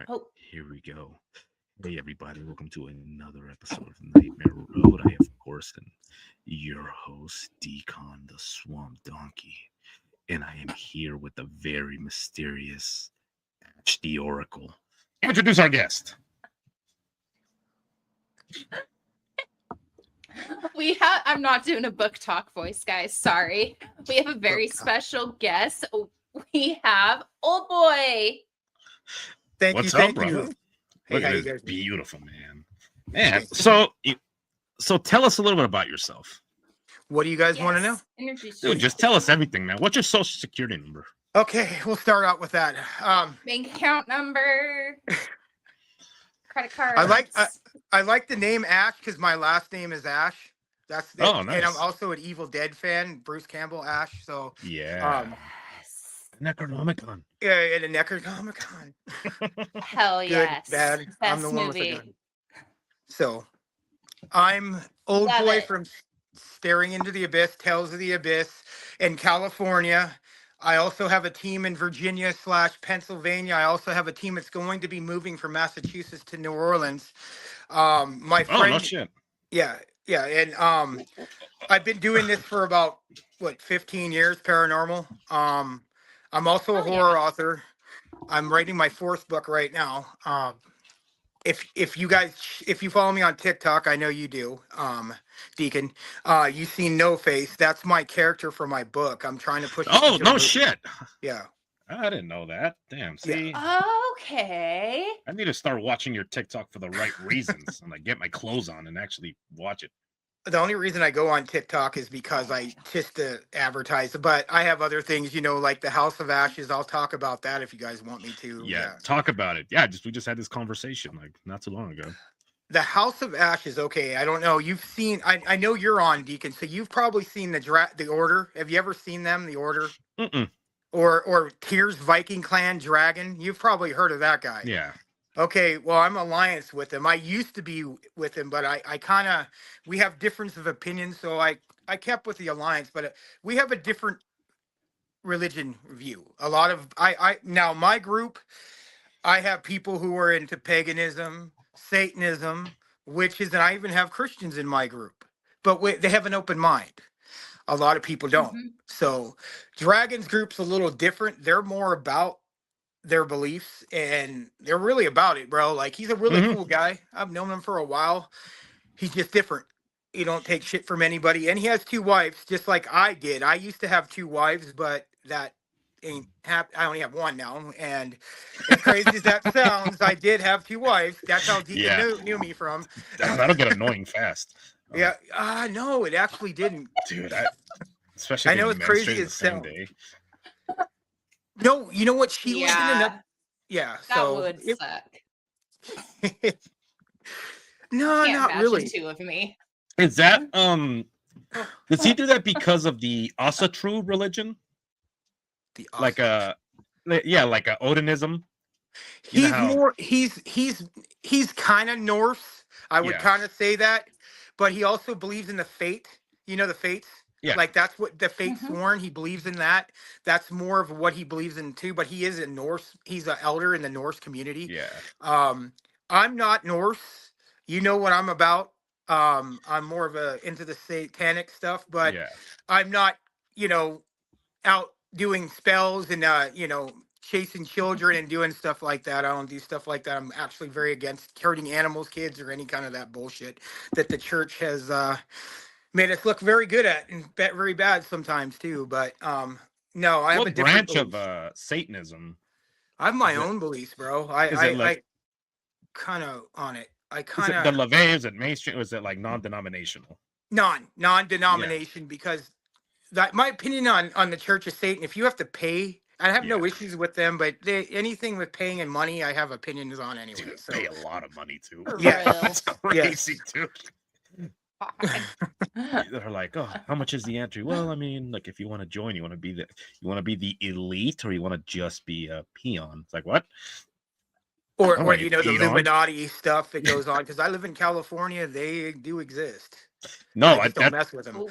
right, Oh, here we go. Hey, everybody, welcome to another episode of Nightmare Road. I, of course, am your host, Decon the Swamp Donkey, and I am here with the very mysterious Ash the Oracle. Introduce our guest. I'm not doing a book talk voice, guys. Sorry. We have a very special guest. We have Oldboy. Thank What's you, up, thank brother? you. Hey, Look how at you this guys? beautiful man. Man, so tell us a little bit about yourself. What do you guys want to know? Introduce Dude, yourself. just tell us everything, man. What's your social security number? Okay, we'll start out with that. Bank account number. Credit card. I like the name Ash because my last name is Ash. That's the, Oh, And I'm nice. also an Evil Dead fan, Bruce Campbell Ash. So Yeah. Yes. Necronomicon. yeah, in a Necronomicon. Hell Good, yes. bad. I'm Best the one with the movie. gun. So I'm Old Love Boy it. from Staring into the Abyss, Tales of the Abyss in California. I also have a team in Virginia / Pennsylvania. I also have a team that's going to be moving from Massachusetts to New Orleans. My Oh, no friend, shit. yeah, and I've been doing this for about 15 years, paranormal. I'm also a horror author. I'm writing my 4th book right now. If you follow me on TikTok, I know you do, Deacon. You've seen No Face. That's my character for my book. I'm trying to push it Oh, into a no movie. shit. Yeah. I didn't know that. Damn. See, Okay. I need to start watching your TikTok for the right reasons and get my clothes on and actually watch it. The only reason I go on TikTok is because I just to advertise, but I have other things, like the House of Ashes. I'll talk about that if you guys want me to. Yeah, talk about it. Yeah, we just had this conversation not too long ago. The House of Ashes. Okay, I don't know. You've seen. I know you're on, Deacon, so you've probably seen the Order. Have you ever seen them? The Order. Mm-mm. Or Tears Viking Clan Dragon. You've probably heard of that guy. Yeah. Okay, well, I'm alliance with him. I used to be with him, but I kind of, we have difference of opinion, so I kept with the alliance, but we have a different religion view. A lot of now my group, I have people who are into paganism, Satanism, witches, and I even have Christians in my group, but they have an open mind. A lot of people don't. Mm-hmm. So Dragon's group's a little different. They're more about their beliefs, and they're really about it, bro. Like, he's a really cool guy. I've known him for a while. He's just different. He don't take shit from anybody, and he has 2 wives, just like I did. I used to have 2 wives, but that ain't I only have 1 now. And as crazy as that sounds, I did have 2 wives. That's how Deacon knew me from. That'll get annoying fast. Yeah. No, it actually didn't, dude. Especially I know it's crazy as same sound. day. No, you know what? She lived in another. Yeah, that so would suck. No, Can't not imagine really. 2 of me. Is that does he do that because of the Asatru religion? The like a Odinism? He's more he's kind of Norse. I would kind of say that, but he also believes in the fate. You know, the fates. Yeah. Like, that's what the fate sworn. He believes in that. That's more of what he believes in too. But he is a Norse. He's an elder in the Norse community. Yeah. I'm not Norse. You know what I'm about. I'm more of into the satanic stuff, but I'm not, out doing spells and chasing children and doing stuff like that. I don't do stuff like that. I'm actually very against hurting animals, kids, or any kind of that bullshit that the church has made us look very good at, and very bad sometimes too. But no, I have a different branch of Satanism. I have my own beliefs, bro. I kind of on it. I kind of the LaVey. Is it mainstream? Or is it like non-denominational? Non-denomination, because that my opinion on the Church of Satan. If you have to pay, I have no issues with them, but anything with paying and money, I have opinions on anyway. Dude, so pay a lot of money too. Yeah, that's crazy too. They're like, oh, how much is the entry? Well, I mean, like, if you want to join, you want to be the elite, or you want to just be a peon. It's like, what? Or the Illuminati stuff that goes on, because I live in California. They do exist. No, I don't mess with them.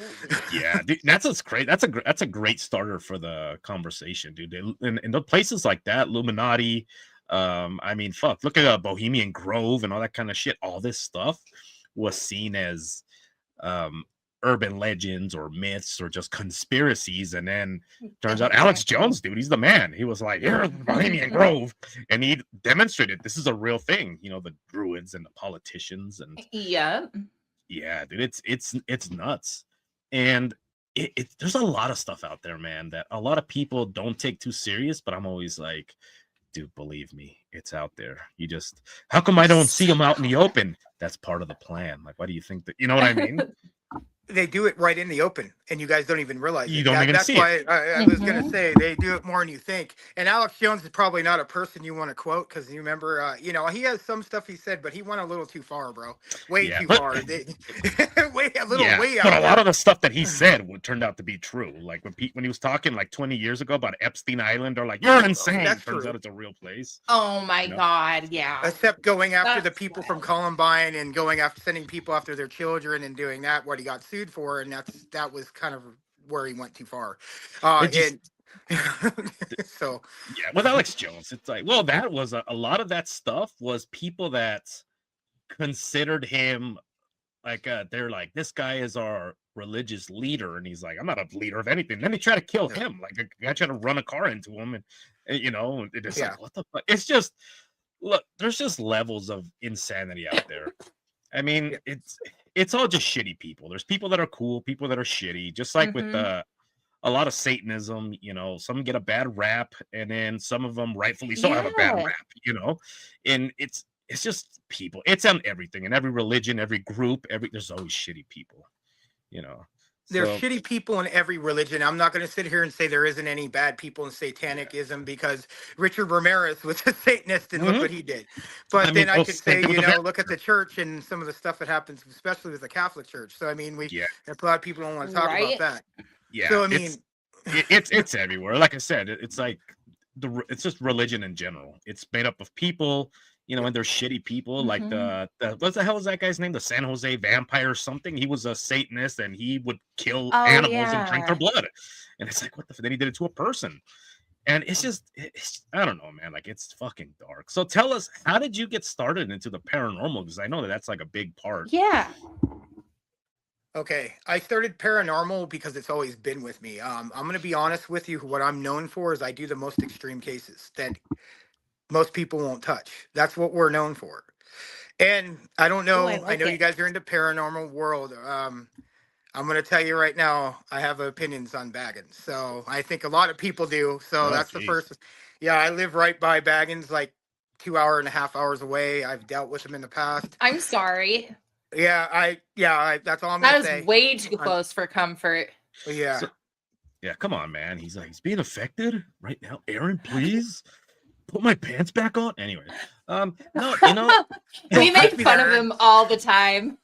Yeah, dude, that's great. That's a great starter for the conversation, dude. In the places like that, Illuminati, I mean, fuck, look at Bohemian Grove and all that kind of shit. All this stuff was seen as um urban legends or myths or just conspiracies, and then turns out Alex Jones, dude, he's the man. He was like, here's Bohemian Grove, and he demonstrated this is a real thing, you know, the druids and the politicians. And yeah, dude, it's nuts. And there's a lot of stuff out there, man, that a lot of people don't take too serious, but I'm always like, dude, believe me, it's out there. You just, how come I don't see them out in the open? That's part of the plan. Like, why do you think that? You know what I mean? They do it right in the open, and you guys don't even realize You it. don't even That's see why it. I was going to say they do it more than you think. And Alex Jones is probably not a person you want to quote because you remember, you know, he has some stuff he said, but he went a little too far, bro. Way too far. Way out. But a lot of the stuff that he said turned out to be true. Like when he was talking like 20 years ago about Epstein Island, or like, you're insane. That's Turns true. out it's a real place. Oh my You know? God, yeah. Except going after the That's people wild. from Columbine and going after sending people after their children and doing that, what he got sued for, and that was kind of where he went too far. Just, So yeah, with Alex Jones, it's like, well, that was a lot of that stuff was people that considered him like, they're like, this guy is our religious leader, and he's like, I'm not a leader of anything. Then they try to kill him, like a guy tried to run a car into him, and you know, it's like, what the fuck? It's just, look, there's just levels of insanity out there. I mean, it's all just shitty people. There's people that are cool, people that are shitty, just like with a lot of Satanism. You know, some get a bad rap, and then some of them rightfully so have a bad rap, you know. And it's just people. It's on everything, in every religion, every group, there's always shitty people, you know. There's shitty people in every religion. I'm not going to sit here and say there isn't any bad people in Satanism because Richard Ramirez was a Satanist and look what he did. But then I could say, you know, look at the church and some of the stuff that happens, especially with the Catholic Church. So I mean, a lot of people don't want to talk about that. Yeah. So I mean, it's everywhere. Like I said, it's like it's just religion in general. It's made up of people. You know, and they're shitty people. Like the what the hell is that guy's name? The San Jose Vampire or something. He was a Satanist, and he would kill animals and drink their blood. And it's like, what the? Then he did it to a person. And it's just, I don't know, man. Like, it's fucking dark. So tell us, how did you get started into the paranormal? Because I know that's like a big part. Yeah. Okay, I started paranormal because it's always been with me. I'm going to be honest with you. What I'm known for is I do the most extreme cases that most people won't touch. That's what we're known for. And I don't know. I know you guys are into paranormal world. I'm going to tell you right now, I have opinions on Baggins. So I think a lot of people do. So that's the first. Yeah, I live right by Baggins, like 2.5 hours away. I've dealt with him in the past. I'm sorry. Yeah, that's all I'm going to say. That is way too close for comfort. Yeah. Yeah, come on, man. He's like, he's being affected right now. Aaron, please put my pants back on. Anyway, no, you know, we make fun of him all the time.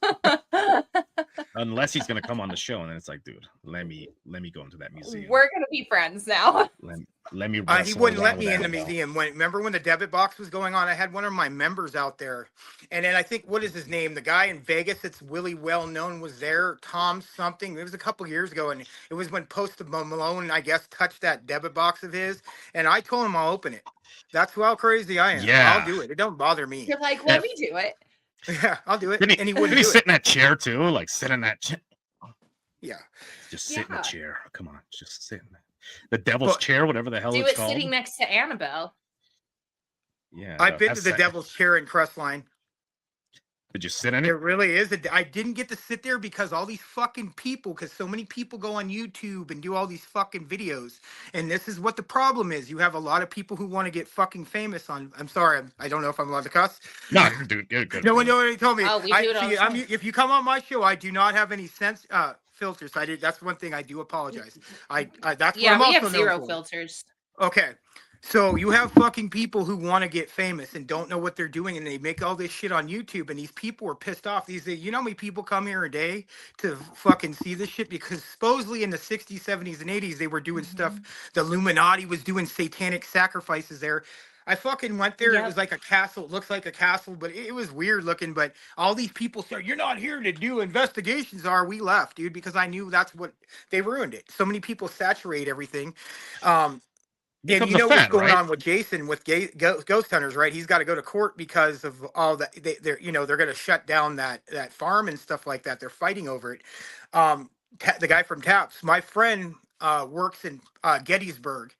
Unless he's gonna come on the show, and then it's like, dude, let me go into that museum. We're gonna be friends now. Let me. He wouldn't let me in the museum. Remember when the debit box was going on? I had one of my members out there, and then I think, what is his name? The guy in Vegas that's really well known was there. Tom something. It was a couple years ago, and it was when Post Malone, I guess, touched that debit box of his, and I told him I'll open it. That's how crazy I am. Yeah, I'll do it. It don't bother me. You're like, let me do it. Yeah, I'll do it. And he wouldn't. Did he sit in that chair too? Like sit in that chair. Yeah. Just sit in the chair. Come on, just sit in the devil's chair, whatever the hell it's called. Do it sitting next to Annabelle. Yeah, I've been to the devil's chair in Crestline. Did you sit in it? It really is. I didn't get to sit there because all these fucking people, because so many people go on YouTube and do all these fucking videos. And this is what the problem is. You have a lot of people who want to get fucking famous on. I'm sorry. I don't know if I'm allowed to cuss. No, dude. Good. No one told me. Oh, we do it all the time. If you come on my show, I do not have any filters. That's one thing I do apologize. That's what I'm also known for. We have zero filters. Okay. So you have fucking people who want to get famous and don't know what they're doing, and they make all this shit on YouTube, and these people are pissed off. You know how many people come here a day to fucking see this shit? Because supposedly in the 60s, 70s, and 80s, they were doing stuff. The Illuminati was doing satanic sacrifices there. I fucking went there. Yep. It was like a castle. It looks like a castle, but it was weird looking. But all these people said, "You're not here to do investigations." We left, dude, because I knew that's what they ruined it. So many people saturate everything. And you know what's going on with Jason with Ghost Hunters, right? He's got to go to court because of all that. They're going to shut down that farm and stuff like that. They're fighting over it. The guy from Taps, my friend, works in Gettysburg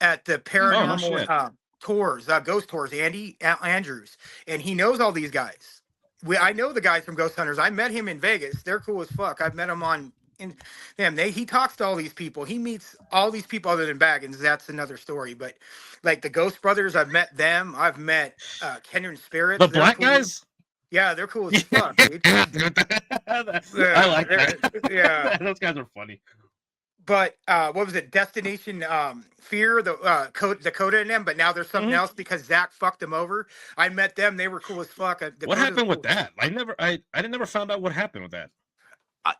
at the paranormal tours, ghost tours. Andy Andrews, and he knows all these guys. I know the guys from Ghost Hunters. I met him in Vegas. They're cool as fuck. I've met him on. He talks to all these people. He meets all these people other than Baggins. That's another story. But like the Ghost Brothers, I've met them. I've met Kindred Spirits. The black guys? Yeah, they're cool as fuck, dude. I like that. Yeah. Those guys are funny. But what was it? Destination Fear, the Dakota and them, but now there's something else because Zach fucked them over. I met them. They were cool as fuck. What happened with that? I never found out what happened with that.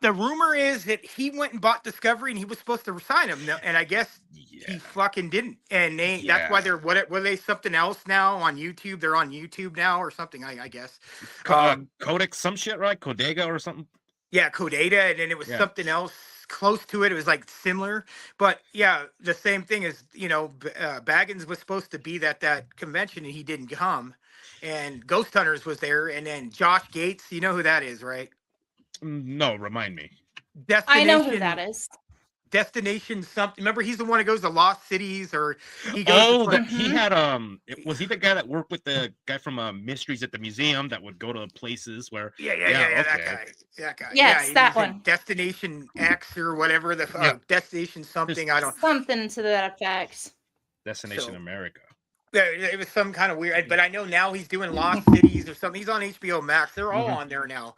The rumor is that he went and bought Discovery and he was supposed to sign him, and I guess he fucking didn't. And that's why they're were they something else now on YouTube? They're on YouTube now or something. I guess. Codex, some shit, right? Codega or something. Yeah, Codeda, and then it was something else close to it. It was like similar, but yeah, the same thing as Baggins was supposed to be at that convention and he didn't come, and Ghost Hunters was there, and then Josh Gates. You know who that is, right? No, remind me. I know who that is. Destination something. Remember, he's the one that goes to Lost Cities, or he goes. He had was he the guy that worked with the guy from Mysteries at the Museum that would go to places where? Yeah, that guy. Yes, that one. Destination X or whatever the Destination something. I don't something to that effect. Destination America. It was some kind of weird, but I know now he's doing Lost Cities or something. He's on HBO Max. They're all on there now.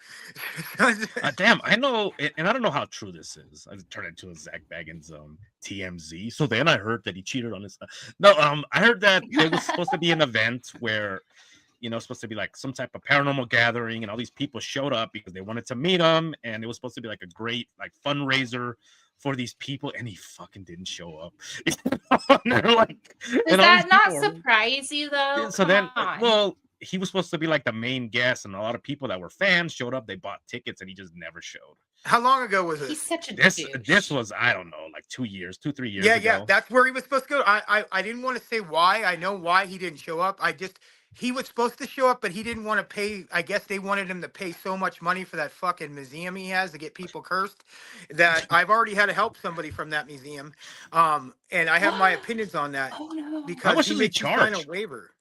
Damn, I know, and I don't know how true this is. I turned into a Zach Baggins TMZ. So then I heard that he cheated on his. I heard that there was supposed to be an event where, supposed to be like some type of paranormal gathering, and all these people showed up because they wanted to meet him, and it was supposed to be like a great fundraiser for these people, and he fucking didn't show up. Does that not surprise you though? So he was supposed to be like the main guest, and a lot of people that were fans showed up. They bought tickets, and he just never showed. How long ago was it? He's such a this was, I don't know, like 2 years, 2-3 years ago. Yeah, that's where he was supposed to go. I didn't want to say why. I know why he didn't show up. He was supposed to show up, but he didn't want to pay. I guess they wanted him to pay so much money for that fucking museum he has to get people cursed that I've already had to help somebody from that museum. And I have my opinions on that. Oh, no. Because how much does he charge? Sign a waiver.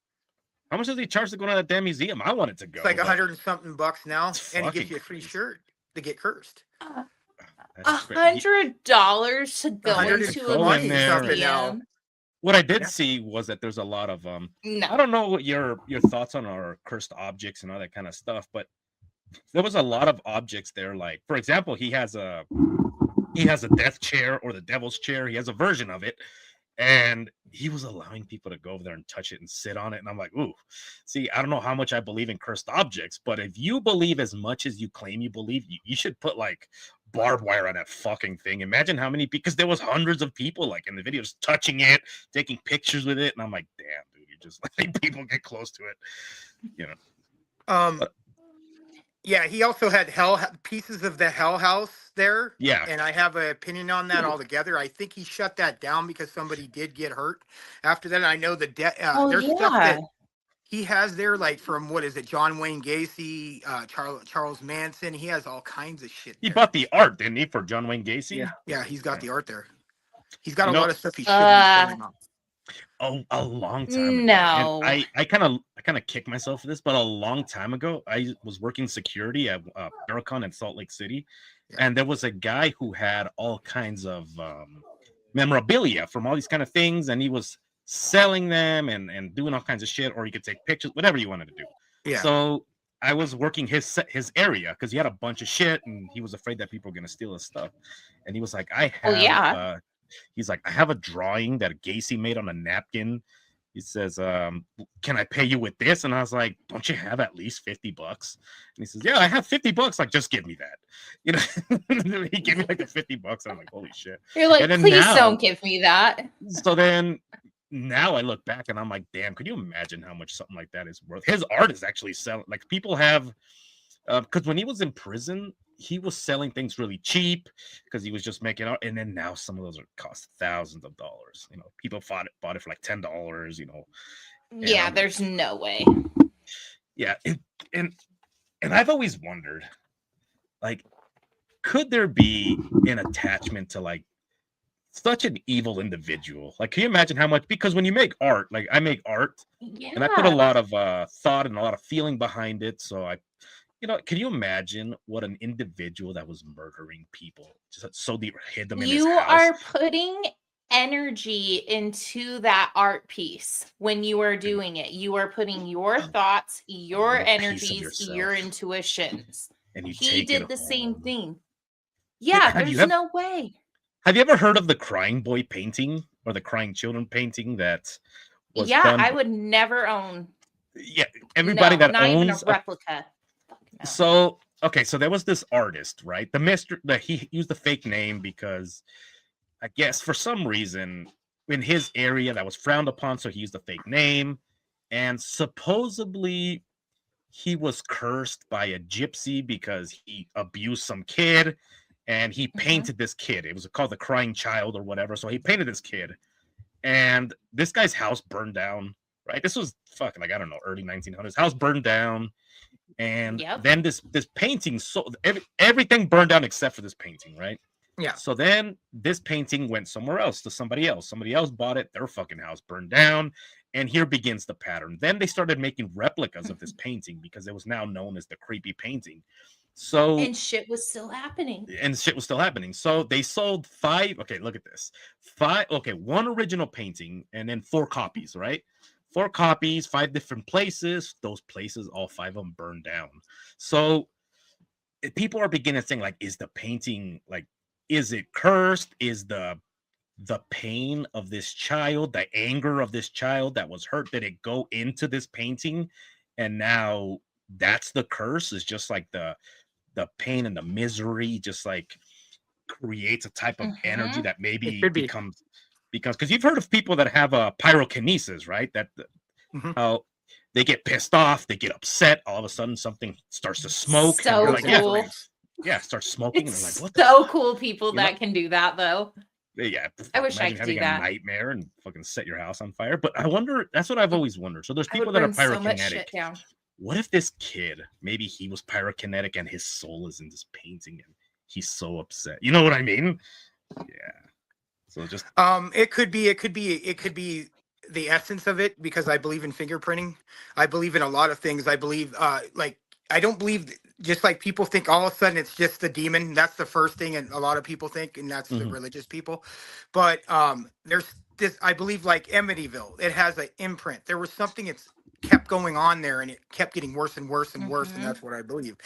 How much does he charge to go to that damn museum? I wanted to go. It's like $100 and something now, and he gives you a free shirt to get cursed. $100 to go into a museum. What I did see was that there's a lot of I don't know what your thoughts on our cursed objects and all that kind of stuff, but there was a lot of objects there. Like, for example, he has a death chair or the devil's chair. He has a version of it, and he was allowing people to go over there and touch it and sit on it. And I'm like, ooh, see, I don't know how much I believe in cursed objects, but if you believe as much as you claim you believe, you should put like barbed wire on that fucking thing. Imagine how many, because there was hundreds of people like in the videos touching it, taking pictures with it, and I'm like, damn, dude, you just letting people get close to it, Yeah, he also had pieces of the Hell House there. Yeah, and I have an opinion on that altogether. I think he shut that down because somebody did get hurt after that. I know there's stuff that he has there, like from John Wayne Gacy, Charles Manson. He has all kinds of shit. He bought the art, didn't he, for John Wayne Gacy? Yeah, he's got the art there. He's got a lot of stuff he should be showing off. A long time ago. I kind of kick myself for this, but a long time ago, I was working security at Paracon in Salt Lake City, and there was a guy who had all kinds of memorabilia from all these kind of things, and he was selling them and doing all kinds of shit, or you could take pictures, whatever you wanted to do. Yeah. So I was working his area because he had a bunch of shit, and he was afraid that people were gonna steal his stuff. And he was like, he's like, I have a drawing that Gacy made on a napkin. He says, can I pay you with this? And I was like, don't you have at least $50? And he says, yeah, I have $50. Like, just give me that. He gave me like the $50. I'm like, holy shit. You're like, please don't give me that. So then now I look back and I'm like, damn, could you imagine how much something like that is worth? His art is actually selling. Like, people have, because when he was in prison, he was selling things really cheap because he was just making art, and then now some of those are cost thousands of dollars. You know, people bought it for like $10. You know, yeah, there's no way. Yeah, and I've always wondered, like, could there be an attachment to like such an evil individual? Like, can you imagine how much? Because when you make art, like I make art, and I put a lot of thought and a lot of feeling behind it. So can you imagine what an individual that was murdering people just so they hid them in his house? You are putting energy into that art piece when you are doing it. You are putting your thoughts, your energies, your intuitions. And he did the same thing. Yeah, there's no way. Have you ever heard of the Crying Boy painting or the Crying Children painting that was done? I would never own. Yeah, everybody that not owns even a replica. So there was this artist, right? He used the fake name because I guess for some reason in his area that was frowned upon, so he used a fake name. And supposedly he was cursed by a gypsy because he abused some kid, and he painted this kid. It was called the Crying Child or whatever. So he painted this kid, and this guy's house burned down, right? This was fucking, like, I don't know, early 1900s. House burned down. And then this painting, so everything burned down except for this painting, right? Yeah. So then this painting went somewhere else to somebody else. Somebody else bought it. Their fucking house burned down. And here begins the pattern. Then they started making replicas of this painting because it was now known as the creepy painting. So and shit was still happening. So they sold 5. Okay, look at this. 5. Okay, 1 original painting and then 4 copies, right? 4 copies, 5 different places. Those places, all 5 of them burned down. So people are beginning to think, like, is the painting, like, is it cursed? Is the pain of this child, the anger of this child that was hurt, did it go into this painting? And now that's the curse, is just like the pain and the misery just like creates a type of energy that maybe becomes, because you've heard of people that have a pyrokinesis, right? That how they get pissed off, they get upset, all of a sudden something starts to smoke. So and like, cool. Yeah, starts smoking. It's and like, what so cool people that can do that, though. Yeah, I wish I could having do that. A nightmare and fucking set your house on fire. But I wonder, that's what I've always wondered. So there's people that are pyrokinetic. What if this kid, maybe he was pyrokinetic and his soul is in this painting and he's so upset? You know what I mean? Yeah. So just it could be the essence of it, because I believe in fingerprinting. I believe in a lot of things. I believe I don't believe just like people think all of a sudden it's just the demon. That's the first thing, and a lot of people think, and that's the religious people. But there's this, I believe, like Amityville, it has an imprint. There was something that's kept going on there, and it kept getting worse and worse and worse, and that's what I believe.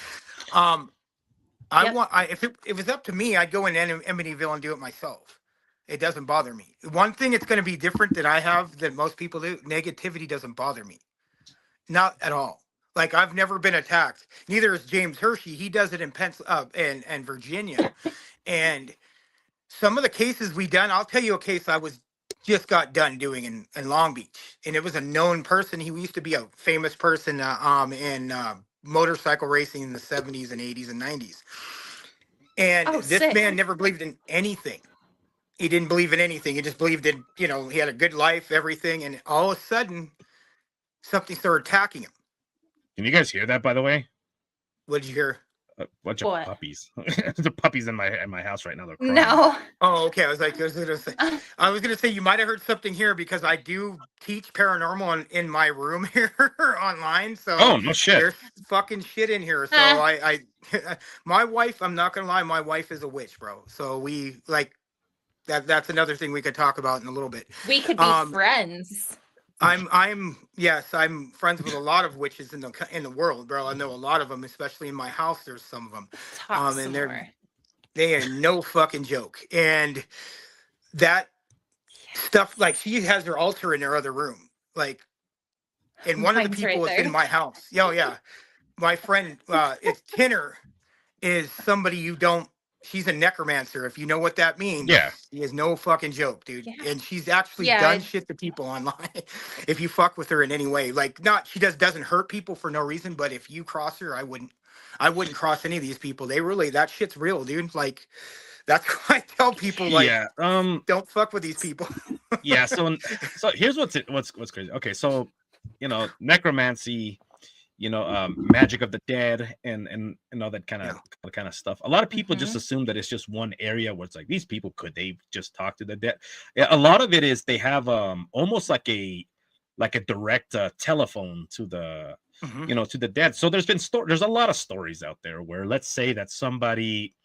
If it was up to me, I'd go in Amityville and do it myself. It doesn't bother me. One thing it's going to be different that I have that most people do, negativity doesn't bother me. Not at all. Like, I've never been attacked. Neither is James Hershey. He does it in and Virginia. And some of the cases we done, I'll tell you a case I just got done doing in Long Beach. And it was a known person. He used to be a famous person in motorcycle racing in the 70s and 80s and 90s. And this man never believed in anything. He didn't believe in anything. He just believed in, he had a good life, everything. And all of a sudden, something started attacking him. Can you guys hear that, by the way? What did you hear? A bunch of puppies. The puppies in my house right now. They're crying. No. Oh, okay. I was gonna say you might have heard something here, because I do teach paranormal in my room here online. So no shit. There's fucking shit in here. So I my wife, I'm not gonna lie, my wife is a witch, bro. So we like that's another thing we could talk about in a little bit. We could be friends. I'm friends with a lot of witches in the world, bro. I know a lot of them, especially in my house. There's some of them, and they are no fucking joke. And that stuff, like, she has her altar in her other room, like, and one of the people is in my house. Yeah, my friend, it's Tinner, is somebody you don't. She's a necromancer, if you know what that means. Yeah. She is no fucking joke, dude. Yeah. And she's actually done shit to people online. If you fuck with her in any way. Like, she doesn't hurt people for no reason, but if you cross her, I wouldn't. I wouldn't cross any of these people. That shit's real, dude. Like, that's why I tell people, like, Yeah. don't fuck with these people. Yeah. So here's what's crazy. Okay. So, necromancy, magic of the dead, and all that kind of stuff. A lot of people just assume that it's just one area where it's like, these people, could they just talk to the dead? Yeah, a lot of it is they have almost like a direct telephone to the to the dead. So there's a lot of stories out there where, let's say that somebody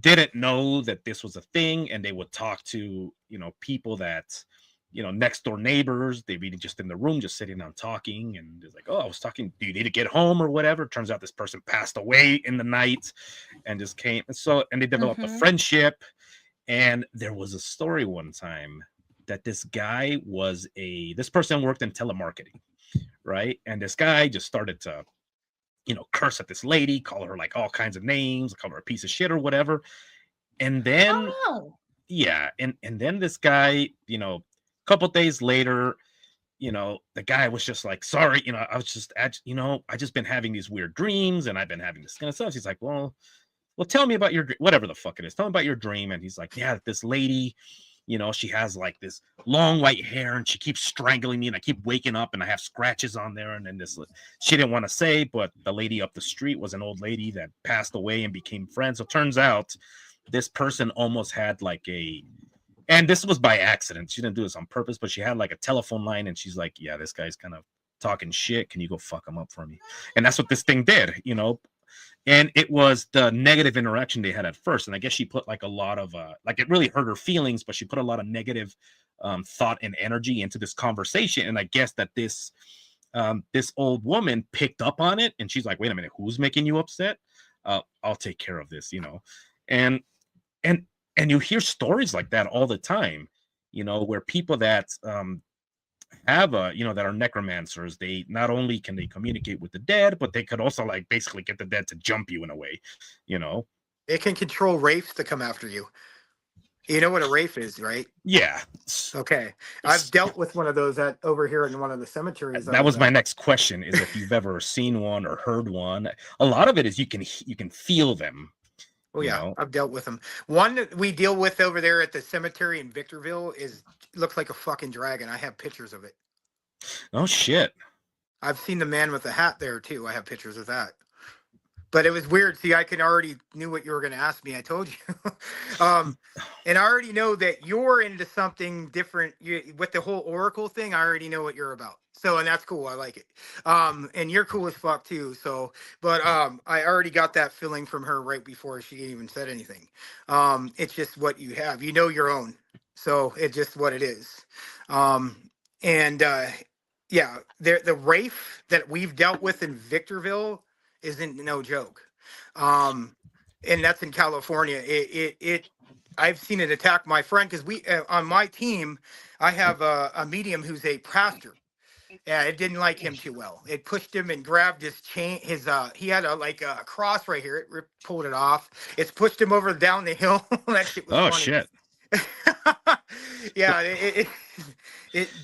didn't know that this was a thing, and they would talk to people that next door neighbors. They be just in the room, just sitting down talking, and it's like, oh, I was talking, do you need to get home or whatever? Turns out this person passed away in the night and just came. And they developed a friendship. And there was a story one time that this person worked in telemarketing, right? And this guy just started to curse at this lady, call her like all kinds of names, call her a piece of shit or whatever. And then and then this guy, couple days later, the guy was just like, sorry, I was just I just been having these weird dreams, and I've been having this kind of stuff. He's like, well, tell me about your whatever the fuck it is. Tell me about your dream. And he's like, yeah, this lady, she has like this long white hair, and she keeps strangling me, and I keep waking up, and I have scratches on there. And then she didn't want to say, but the lady up the street was an old lady that passed away and became friends. So it turns out this person almost had like and this was by accident. She didn't do this on purpose, but she had like a telephone line, and she's like, yeah, this guy's kind of talking shit. Can you go fuck him up for me? And that's what this thing did, And it was the negative interaction they had at first. And I guess she put like a lot of, it really hurt her feelings, but she put a lot of negative thought and energy into this conversation. And I guess that this old woman picked up on it, and she's like, wait a minute, who's making you upset? I'll take care of this, And you hear stories like that all the time, where people that have that are necromancers, they not only can they communicate with the dead, but they could also like basically get the dead to jump you in a way. It can control wraiths to come after you. You know what a wraith is, right? Yeah. Okay. I've dealt with one of those over here in one of the cemeteries. That was my next question, is if you've ever seen one or heard one. A lot of it is you can feel them. Oh yeah, I've dealt with them. One that we deal with over there at the cemetery in Victorville looks like a fucking dragon. I have pictures of it. Oh shit. I've seen the man with the hat there too. I have pictures of that. But it was weird. See, I already knew what you were going to ask me. I told you. And I already know that you're into something different. With the whole Oracle thing, I already know what you're about. So, and that's cool. I like it. And you're cool as fuck too. So, but I already got that feeling from her right before she even said anything. It's just what you have. You know your own. So it's just what it is. Yeah, the Wraith that we've dealt with in Victorville isn't no joke. And that's in California. I've seen it attack my friend, because we on my team, I have a medium who's a pastor. Yeah, it didn't like him too well. It pushed him and grabbed his chain. He had a cross right here. It pulled it off. It's pushed him over down the hill. That shit was funny. Shit. Yeah,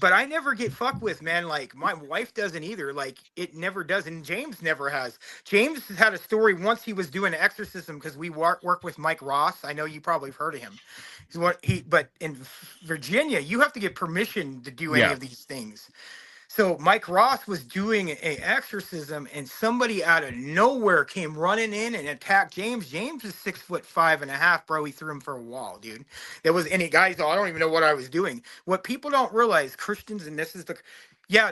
but I never get fucked with, man. Like, my wife doesn't either. Like, it never does, and James never has. James has had a story once. He was doing an exorcism, because we work with Mike Ross. I know you probably have heard of him. But in Virginia, you have to get permission to do any of these things. So Mike Ross was doing an exorcism, and somebody out of nowhere came running in and attacked James. James is 6'5.5", bro. He threw him for a wall, dude. There was any guys. I don't even know what I was doing. What people don't realize, Christians, and this is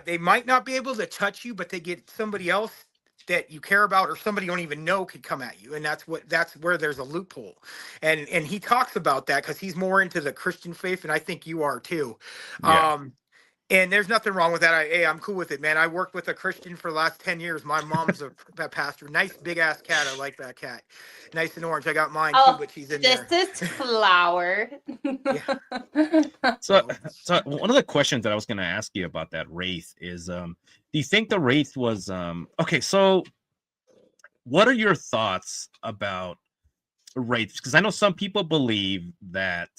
they might not be able to touch you, but they get somebody else that you care about, or somebody you don't even know, could come at you, and that's where there's a loophole. And he talks about that because he's more into the Christian faith, and I think you are too. Yeah. And there's nothing wrong with that. I'm cool with it, man. I worked with a Christian for the last 10 years. My mom's a pastor. Nice big ass cat. I like that cat. Nice and orange. I got mine too, but she's in there. This is Flower. So one of the questions that I was going to ask you about that Wraith is, do you think the Wraith was okay? So what are your thoughts about Wraiths? Because I know some people believe that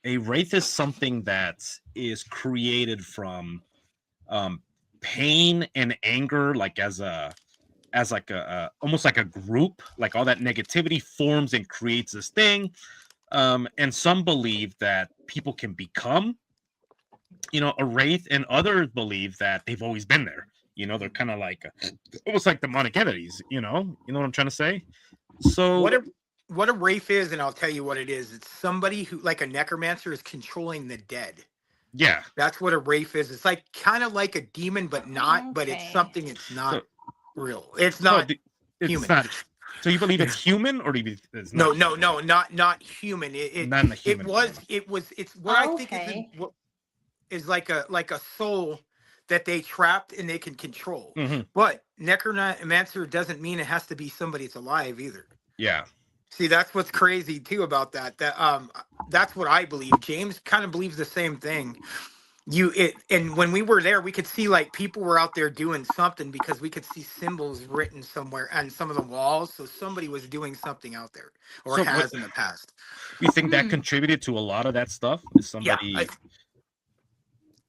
a Wraith is something that is created from pain and anger, like as a as like almost like a group, like all that negativity forms and creates this thing. And some believe that people can become, a wraith, and others believe that they've always been there. They're kind of like almost like demonic entities. You know what I'm trying to say. So what a wraith is, and I'll tell you what it is. It's somebody who, like a necromancer, is controlling the dead. Yeah, that's what a wraith is. It's like kind of like a demon, but not. But it's something. It's not real. It's not human. Not. So you believe it's human, or do you believe it's not? No, not human. Not in the human It's what I think is like a soul that they trapped and they can control. Mm-hmm. But necromancer doesn't mean it has to be somebody that's alive either. Yeah. See, that's what's crazy too about that. That's what I believe. James kind of believes the same thing. And when we were there, we could see like people were out there doing something because we could see symbols written somewhere on some of the walls. So somebody was doing something out there, or has in the past. You think that contributed to a lot of that stuff? Is somebody? Yeah,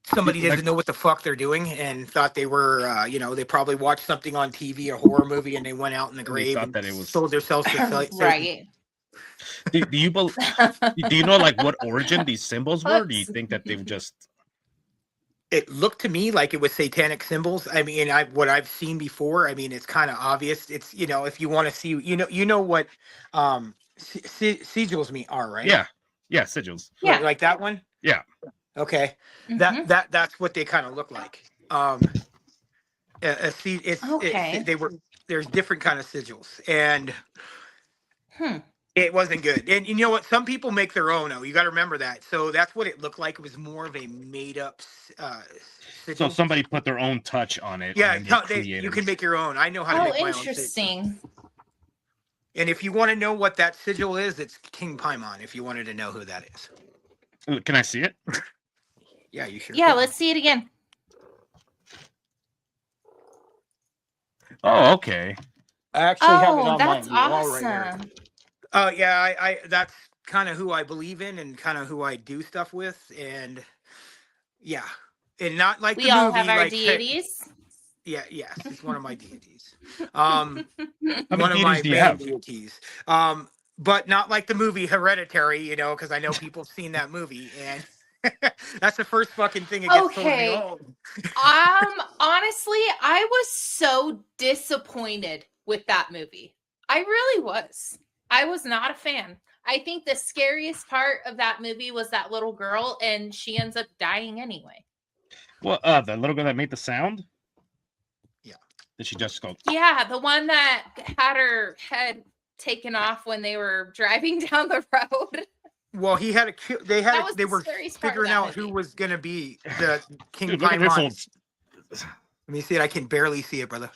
somebody doesn't know what the fuck they're doing and thought they were, they probably watched something on TV, a horror movie, and they went out in the grave and that it was sold themselves to right. Do you know like what origin these symbols were? Do you think that they were just? It looked to me like it was satanic symbols. I mean, what I've seen before. I mean, it's kind of obvious. It's if you want to see, you know what sigils are, right? Yeah, sigils. Yeah, like that one. Yeah. Okay, that's what they kind of look like. There's different kind of sigils, and it wasn't good. And you know what? Some people make their own. You got to remember that. So that's what it looked like. It was more of a made up. So somebody put their own touch on it. Yeah, you can make your own. I know how to make my own. Interesting. And if you want to know what that sigil is, it's King Paimon. If you wanted to know who that is, can I see it? Yeah, you sure? Yeah, let's see it again. Oh, okay. I actually have it on that's my awesome. wall right here. Oh, yeah, I that's kind of who I believe in and kind of who I do stuff with, and yeah, and not like we all have our deities. Yeah, yes, it's one of my deities. One of my main deities. But not like the movie Hereditary, because I know people have seen that movie, and that's the first fucking thing it gets told me. Honestly, I was so disappointed with that movie. I really was. I was not a fan. I think the scariest part of that movie was that little girl, and she ends up dying anyway. Well, the little girl that made the sound? Yeah. Did she just go? Yeah, the one that had her head taken off when they were driving down the road. Well, they were figuring out who was going to be the King Paimon. Let me see it. I can barely see it, brother.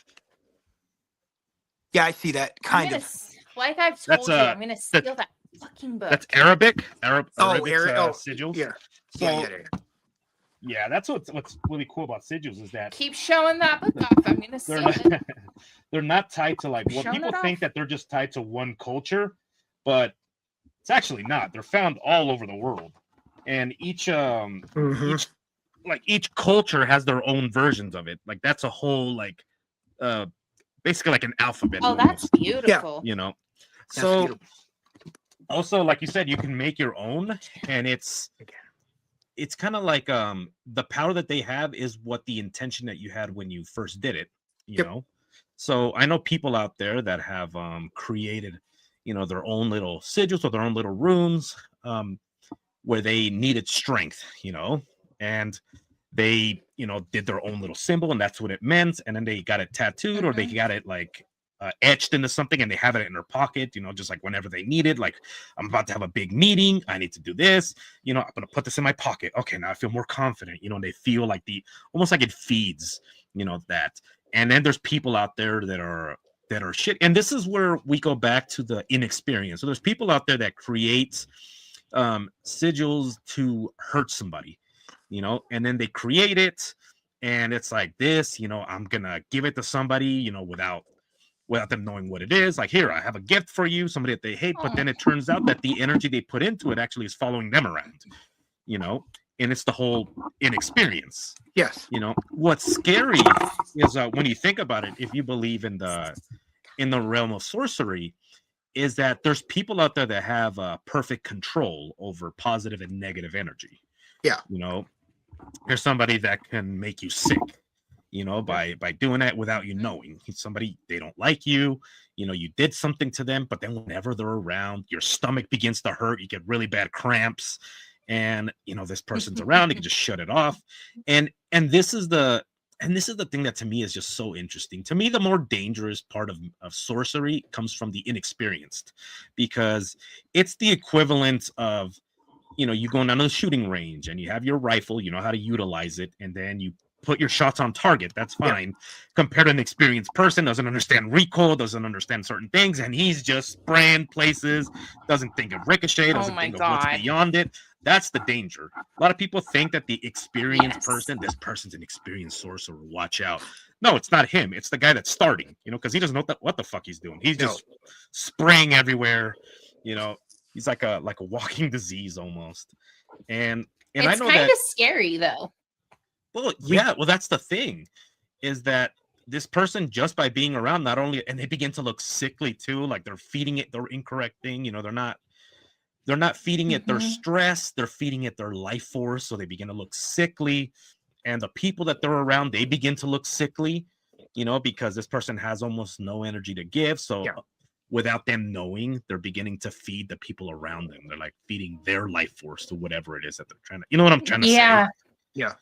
Yeah, I see that. Kind of. Like I've told you, I'm going to steal that fucking book. That's Arabic? Arabic sigils? Yeah. So, yeah, that's what's really cool about sigils is that... Keep showing that book off. I'm going to steal it. They're not tied to like... Well, people think that they're just tied to one culture, but it's actually not. They're found all over the world. And each culture has their own versions of it. Like that's a whole basically like an alphabet. Oh, that's beautiful. Yeah. So also, like you said, you can make your own, and it's kind of like the power that they have is what the intention that you had when you first did it. You know. So I know people out there that have created, their own little sigils or their own little runes where they needed strength, and they, did their own little symbol, and that's what it meant. And then they got it tattooed or they got it etched into something, and they have it in their pocket, just like whenever they need it. Like, I'm about to have a big meeting. I need to do this. I'm going to put this in my pocket. Okay, now I feel more confident. And they feel like almost like it feeds, that. And then there's people out there that are shit. And this is where we go back to the inexperience. So there's people out there that create sigils to hurt somebody, and then they create it, and it's like this, I'm gonna give it to somebody, without them knowing what it is. Like, here, I have a gift for you, somebody that they hate, but then it turns out that the energy they put into it actually is following them around, and it's the whole inexperience. Yes. You know, what's scary is when you think about it, if you believe in the realm of sorcery, is that there's people out there that have perfect control over positive and negative energy. Yeah. You know, there's somebody that can make you sick, you know, by doing that without you knowing. Somebody, they don't like you, you know, you did something to them, but then whenever they're around, your stomach begins to hurt, you get really bad cramps, and you know, this person's around, you can just shut it off. And this is the thing that to me is just so interesting. To me, the more dangerous part of sorcery comes from the inexperienced, because it's the equivalent of, you know, you go down to the shooting range and you have your rifle, you know how to utilize it, and then you put your shots on target. That's fine. Yeah. Compared to an experienced person, doesn't understand recoil, doesn't understand certain things, and he's just spraying places, doesn't think of ricochet, doesn't think of what's beyond it. That's the danger. A lot of people think that the experienced person, this person's an experienced sorcerer, watch out. No, it's not him. It's the guy that's starting, you know, because he doesn't know what the fuck he's doing. He's just spraying everywhere, you know. He's like a walking disease almost. And it's I know kind of scary though. Well, yeah, well, that's the thing, is that this person, just by being around, not only, and they begin to look sickly too, like they're feeding it their incorrect thing, you know, they're not feeding it their stress, they're feeding it their life force, so they begin to look sickly. And the people that they're around, they begin to look sickly, you know, because this person has almost no energy to give. So without them knowing, they're beginning to feed the people around them. They're like feeding their life force to whatever it is that they're trying to, you know what I'm trying to say? Yeah.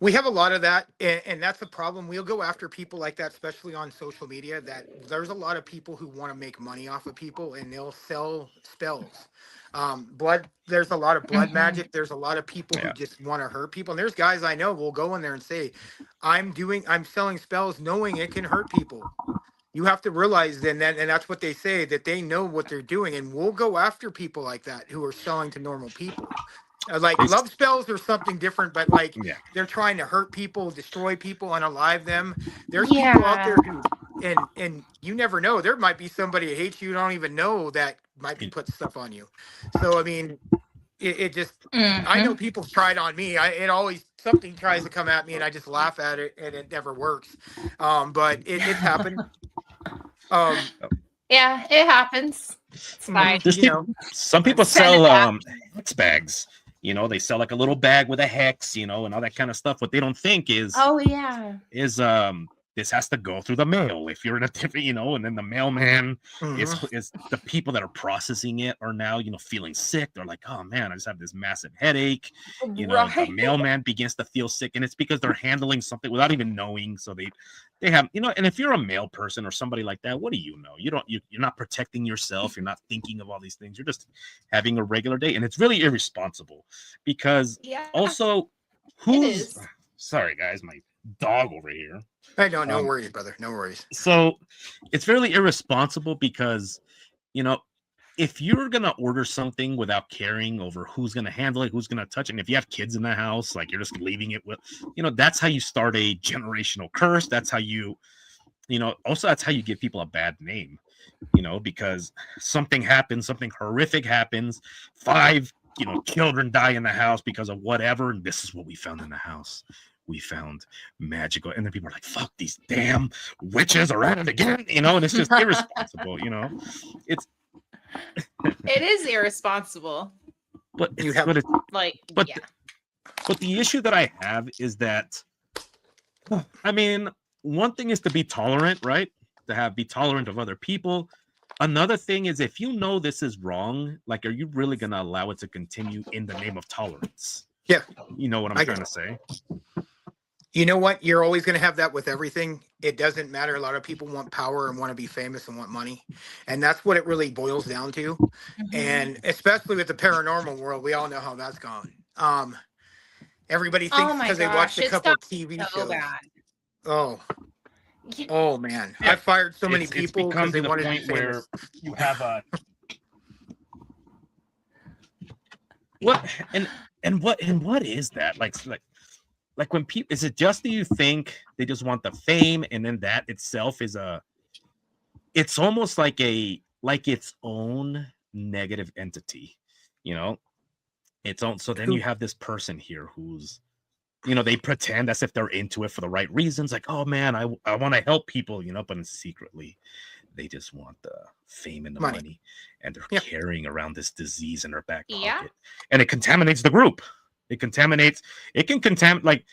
We have a lot of that, and that's the problem. We'll go after people like that, especially on social media, that there's a lot of people who want to make money off of people, and they'll sell spells. There's a lot of blood magic. There's a lot of people who just want to hurt people. And there's guys I know will go in there and say, I'm selling spells knowing it can hurt people. You have to realize then that, and that's what they say, that they know what they're doing. And we'll go after people like that who are selling to normal people. Like love spells are something different, but like they're trying to hurt people, destroy people, unalive them. There's people out there who, and you never know. There might be somebody who hates you don't even know that might be putting stuff on you. So I mean, it just I know people tried on me. It always something tries to come at me, and I just laugh at it, and it never works. But it's happened. Yeah, it happens. It's fine. Some people sell hex bags. You know, they sell like a little bag with a hex, you know, and all that kind of stuff. What they don't think is, this has to go through the mail if you're in a different, you know, and then the mailman is the people that are processing it are now, you know, feeling sick. They're like, oh man, I just have this massive headache. You know, the mailman begins to feel sick, and it's because they're handling something without even knowing. So they have, you know, and if you're a mail person or somebody like that, what do you know? You're not protecting yourself. You're not thinking of all these things. You're just having a regular day, and it's really irresponsible because also sorry guys, my dog over here. Hey, no worries, brother. No worries. So it's really irresponsible because, you know, if you're going to order something without caring over who's going to handle it, who's going to touch it, and if you have kids in the house, like you're just leaving it with, you know, that's how you start a generational curse. That's how you know, also that's how you give people a bad name, you know, because something happens, something horrific happens, 5, you know, children die in the house because of whatever, and this is what we found in the house. We found magical, and then people are like, fuck, these damn witches are at it again, you know, and it's just irresponsible, you know. It is irresponsible. But the issue that I have is that, I mean, one thing is to be tolerant, right? Be tolerant of other people. Another thing is, if you know this is wrong, like, are you really going to allow it to continue in the name of tolerance? Yeah. You know what I'm trying to say? You know what? You're always going to have that with everything. It doesn't matter. A lot of people want power and want to be famous and want money. And that's what it really boils down to. And especially with the paranormal world, we all know how that's gone. Everybody thinks because they watched a couple of TV shows. Oh man. I fired so many people because they wanted to be famous. Where you have a what is that? Like when people, is it just that you think they just want the fame, and then that itself is it's almost like its own negative entity, you know? It's on. So then you have this person here who's, you know, they pretend as if they're into it for the right reasons. Like, oh man, I want to help people, you know, but secretly they just want the fame and the money, and they're carrying around this disease in their back pocket, and it contaminates the group. It can contaminate, like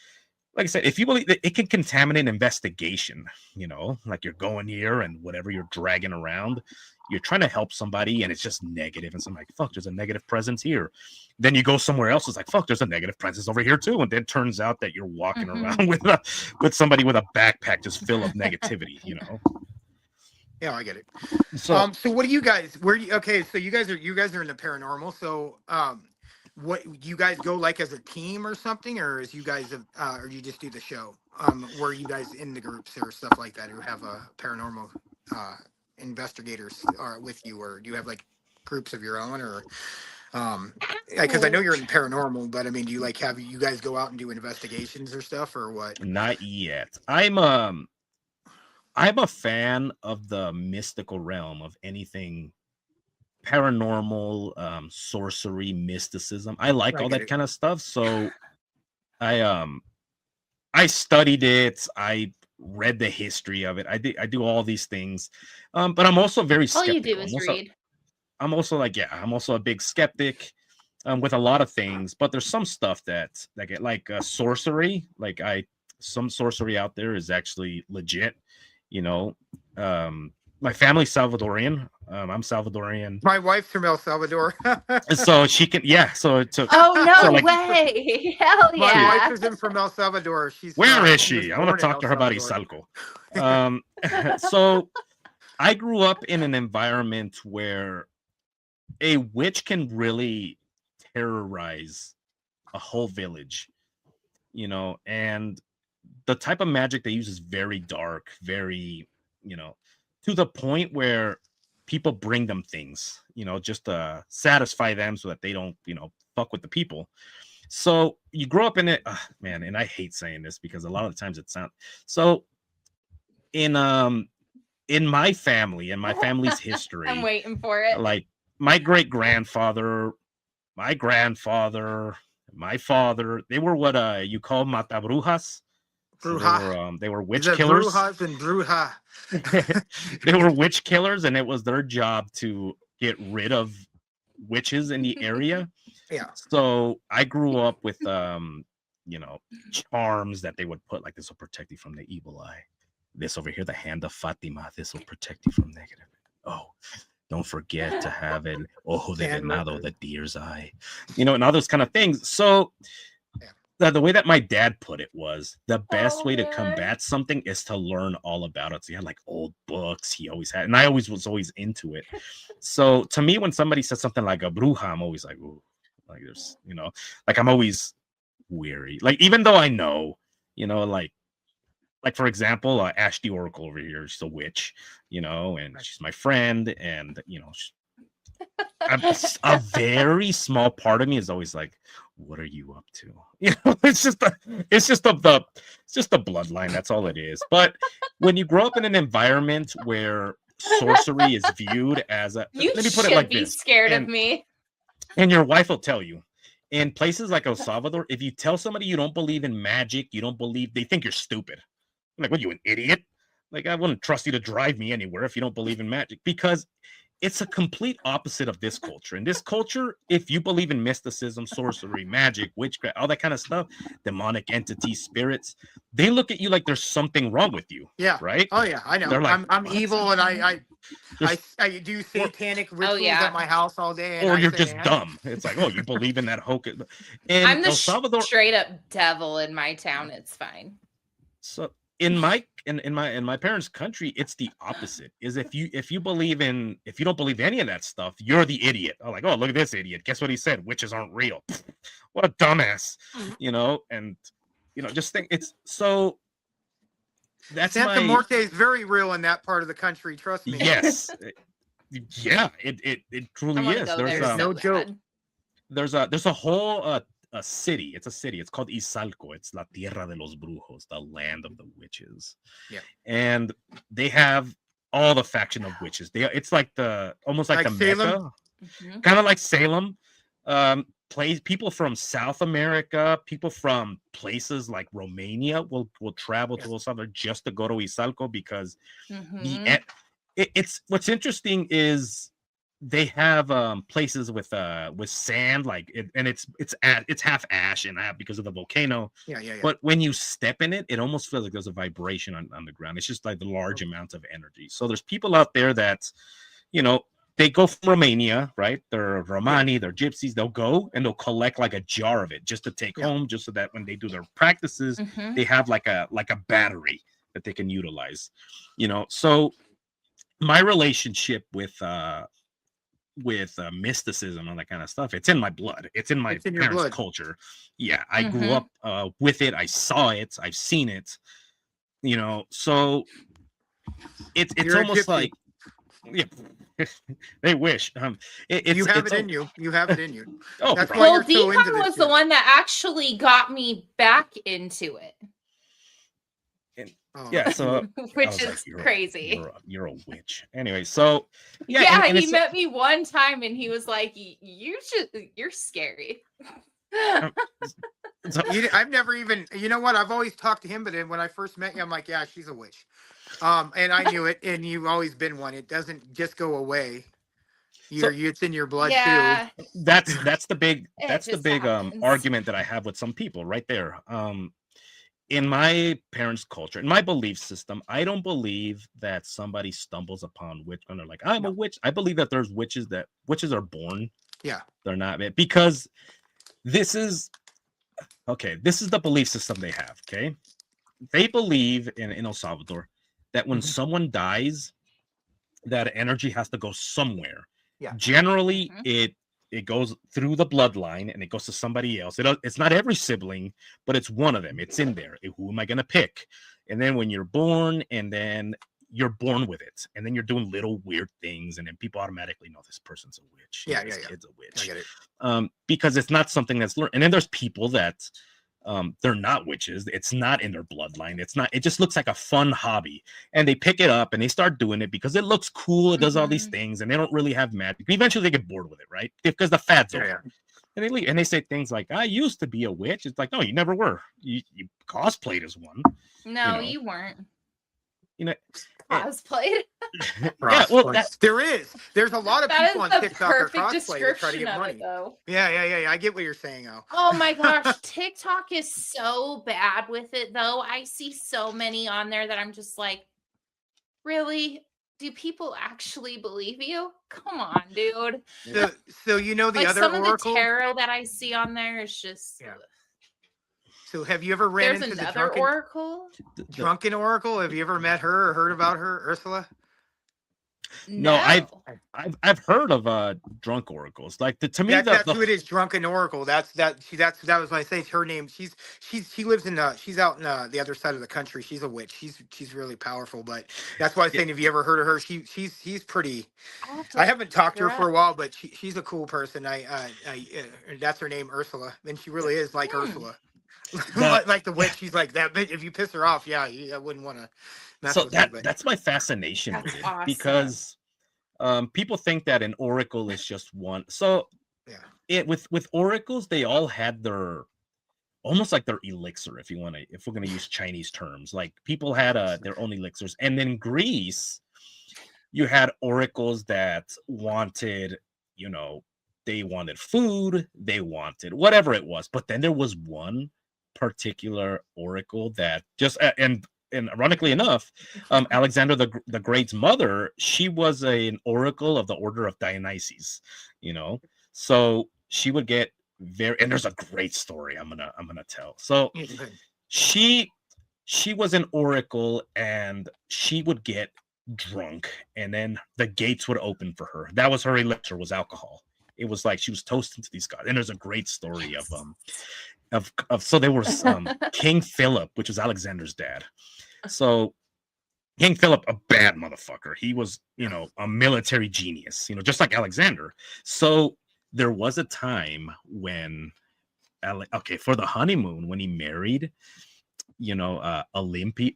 I said, if you believe that it can contaminate investigation, you know, like you're going here and whatever you're dragging around, you're trying to help somebody and it's just negative, and somebody's like, fuck, there's a negative presence here. Then you go somewhere else, it's like, fuck, there's a negative presence over here too. And then it turns out that you're walking around with somebody with a backpack just full of negativity, you know. Yeah, I get it. So what do you guys, okay, so you guys are in the paranormal. So what do you guys go like as a team or something, or is you guys or you just do the show? Where you guys in the groups or stuff like that who have a paranormal investigators are with you, or do you have like groups of your own, or because I know you're in paranormal, but I mean, do you like have you guys go out and do investigations or stuff, or what? Not yet. I'm a fan of the mystical realm of anything paranormal, sorcery, mysticism. I like all that kind of stuff. So I studied it. I read the history of it. I do all these things. But I'm also very skeptical. All you do is read. I'm also like, I'm also a big skeptic with a lot of things, but there's some stuff that like sorcery, some sorcery out there is actually legit, you know. My family's Salvadorian. I'm Salvadorian. My wife's from El Salvador. So she can, so oh no so way. Hell yeah. My wife isn't from El Salvador. Where is she? I want to talk to her about Izalco. So I grew up in an environment where a witch can really terrorize a whole village, you know, and the type of magic they use is very dark, very, you know, to the point where people bring them things, you know, just to satisfy them so that they don't, you know, fuck with the people. So you grow up in it, man, and I hate saying this because a lot of the times it sounds so in my family and my family's history. I'm waiting for it. Like my great grandfather, my grandfather, my father, they were what you call matabrujas. So they were witch killers. Brujas and bruja. They were witch killers, and it was their job to get rid of witches in the area. Yeah. So I grew up with you know, charms that they would put, like, this will protect you from the evil eye. This over here, the hand of Fatima, this will protect you from negative. Oh, don't forget to have an ojo de venado, the deer's eye, you know, and all those kind of things. So the way that my dad put it was the best way to combat something is to learn all about it. So he had like old books he always had, and I was always into it. So to me, when somebody says something like a bruja, I'm always like, ooh, like there's, you know, like I'm always weary. Like, even though I know, you know, like for example, Ash the Oracle over here, she's a witch, you know, and she's my friend, and you know, a very small part of me is always like, what are you up to? You know, it's just the bloodline. That's all it is. But when you grow up in an environment where sorcery is viewed as a, let me put it like this, scared of me. And your wife will tell you, in places like El Salvador, if you tell somebody you don't believe in magic, they think you're stupid. I'm like, what, you an idiot? Like, I wouldn't trust you to drive me anywhere if you don't believe in magic, because it's a complete opposite of this culture. In this culture, if you believe in mysticism, sorcery, magic, witchcraft, all that kind of stuff, demonic entities, spirits, they look at you like there's something wrong with you. Yeah. Right? Oh yeah, I know. Like, I'm evil, and I do satanic rituals at my house all day. And or you're just dumb. It's like, oh, you believe in that hocus. And I'm the straight up devil in my town. It's fine. So in my parents' country, it's the opposite. Is if you don't believe any of that stuff, you're the idiot. I'm like, oh, look at this idiot. Guess what he said? Witches aren't real. What a dumbass. You know, and you know, just think it's so. That's Santa Muerte is very real in that part of the country. Trust me. Yes. Yeah, it truly is. There's no joke. There's a whole a city. It's a city. It's called Izalco. It's La Tierra de los Brujos, the land of the witches. Yeah. And they have all the faction of witches. It's like almost like the Salem? Mecca, kind of like Salem. people from South America, people from places like Romania will travel to El Salvador just to go to Izalco because it's what's interesting is they have places with sand and it's half ash and half because of the volcano. But when you step in it, it almost feels like there's a vibration on the ground. It's just like the large amounts of energy. So there's people out there that, you know, they go from Romania, right? They're Romani, they're gypsies. They'll go and they'll collect like a jar of it just to take home, just so that when they do their practices, they have like a battery that they can utilize, you know. So my relationship with mysticism and that kind of stuff, it's in my blood. It's in my parents' culture. Yeah, I grew up with it. I saw it. I've seen it. You know, so it's almost like, yeah. They wish. You have it in you. You have it in you. Oh, that's why you're so into this. Was the one that actually got me back into it. Yeah, so which is like, crazy. You're a witch. Anyway, so yeah, and he met me one time and he was like, you're scary. I've never even, you know what? I've always talked to him, but then when I first met you, I'm like, yeah, she's a witch. And I knew it, and you've always been one. It doesn't just go away. It's in your blood too. That's the big argument that I have with some people right there. In my parents' culture, in my belief system, I don't believe that somebody stumbles upon witch and they're like, I'm a witch. I believe that there's witches are born. Yeah. They're not, because this is the belief system they have. Okay. They believe in El Salvador that when someone dies, that energy has to go somewhere. Yeah. Generally, it goes through the bloodline and it goes to somebody else. It's not every sibling, but it's one of them. It's in there. Who am I going to pick? And then when you're born, and then you're born with it, and then you're doing little weird things, and then people automatically know this person's a witch. This kid's a witch. I get it. Because it's not something that's learned. And then there's people that they're not witches. It's not in their bloodline. It just looks like a fun hobby, and they pick it up and they start doing it because it looks cool. It does all these things, and they don't really have magic. Eventually they get bored with it, right? Because the fad's over. And they leave, and they say things like, I used to be a witch. It's like, no, you never were. You cosplayed as one. No, you weren't. You know, cosplayed. Yeah, well, there's a lot of people on TikTok or cosplay that try to get money. Though. Yeah. I get what you're saying, Al. Oh my gosh, TikTok is so bad with it, though. I see so many on there that I'm just like, really? Do people actually believe you? Come on, dude. So you know the like other some oracle? of the tarot that I see on there is just. Yeah. So have you ever ran into the drunken oracle? Drunken oracle? Have you ever met her or heard about her, Ursula? No, I've heard of drunk oracles. Like to me, that's who it is. Drunken oracle. That was my saying. Her name. She lives in she's out in the other side of the country. She's a witch. She's really powerful. But that's why I was saying, have you ever heard of her? She's pretty. I haven't talked to her for a while, but she's a cool person. That's her name, Ursula, and she really is like Ursula. Like the witch, she's like that. If you piss her off, I wouldn't want to. So that's my fascination with it, awesome. Because people think that an oracle is just one. So with oracles, they all had their almost like their elixir, if we're gonna use Chinese terms. Like people had their own elixirs, and then Greece, you had oracles that wanted, they wanted food, they wanted whatever it was, but then there was one particular oracle that just and ironically enough, Alexander the Great's mother, she was an oracle of the order of Dionysus, so she would get and there's a great story I'm gonna tell. So she was an oracle, and she would get drunk, and then the gates would open for her. That was her elixir, was alcohol. It was like she was toasting to these gods. And there's a great story so there was King Philip, which was Alexander's dad. So King Philip, a bad motherfucker. He was, a military genius, just like Alexander. So there was a time when, for the honeymoon, when he married, Olympia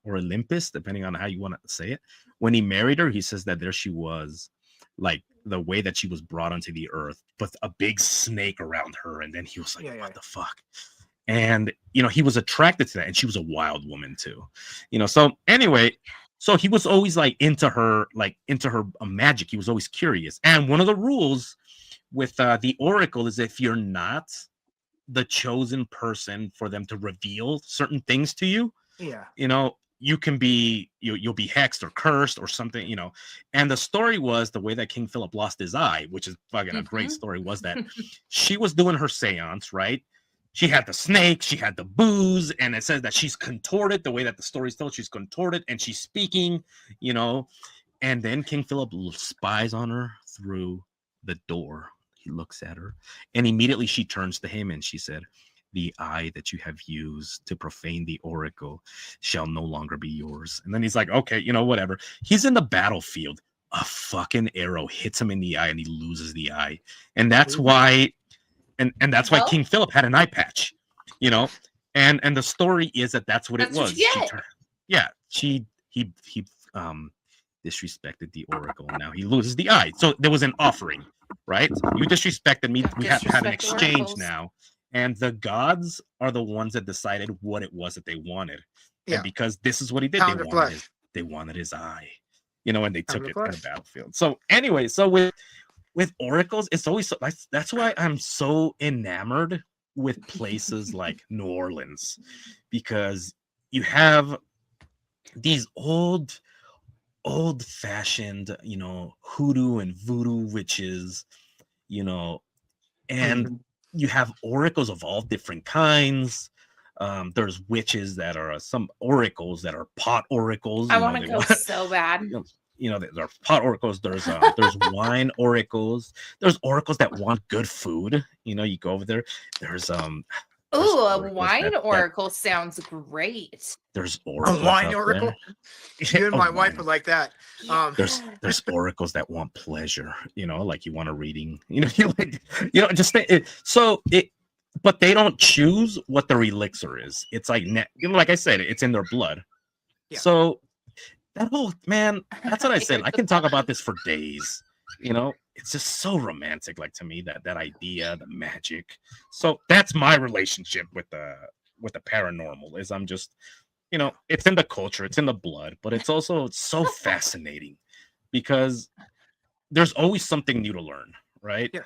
or Olympus, depending on how you want to say it. When he married her, he says that there she was, like the way that she was brought onto the earth with a big snake around her, and then he was like, what the fuck? And he was attracted to that, and she was a wild woman too, so anyway, so he was always like into her magic. He was always curious, and one of the rules with the Oracle is if you're not the chosen person for them to reveal certain things to you, you can be you'll be hexed or cursed or something, and the story was the way that King Philip lost his eye, which is fucking a great story, was that she was doing her seance, right? She had the snake, she had the booze, and it says that she's contorted, the way that the story's told, she's contorted, and she's speaking, and then King Philip spies on her through the door. He looks at her, and immediately she turns to him and she said, the eye that you have used to profane the oracle shall no longer be yours. And then he's like, okay, whatever. He's in the battlefield. A fucking arrow hits him in the eye and he loses the eye. And that's why, and that's why King Philip had an eye patch, and the story is that that's what it was. He disrespected the oracle. Now he loses the eye. So there was an offering, right? You disrespected me. We have to have an exchange now. And the gods are the ones that decided what it was that they wanted. Yeah. And because this is what he did, they wanted his eye, and they took it on the battlefield. So anyway, so with oracles, it's always that's why I'm so enamored with places like New Orleans, because you have these old-fashioned, hoodoo and voodoo witches, and you have oracles of all different kinds. There's witches that are some oracles that are pot oracles. I want to go so bad. There are pot oracles. There's wine oracles. There's oracles that want good food. You go over there. There's Ooh, a wine oracle sounds great. There's oracles. A wine oracle? You and my wife would like that. There's oracles that want pleasure, like you want a reading, but they don't choose what their elixir is. It's like, like I said, it's in their blood. Yeah. So that whole, man, that's what I said. I can talk about this for days. It's just so romantic, like, to me, that idea, the magic. So that's my relationship with the paranormal. Is I'm just, it's in the culture, it's in the blood, but it's also so fascinating because there's always something new to learn, right? Yeah.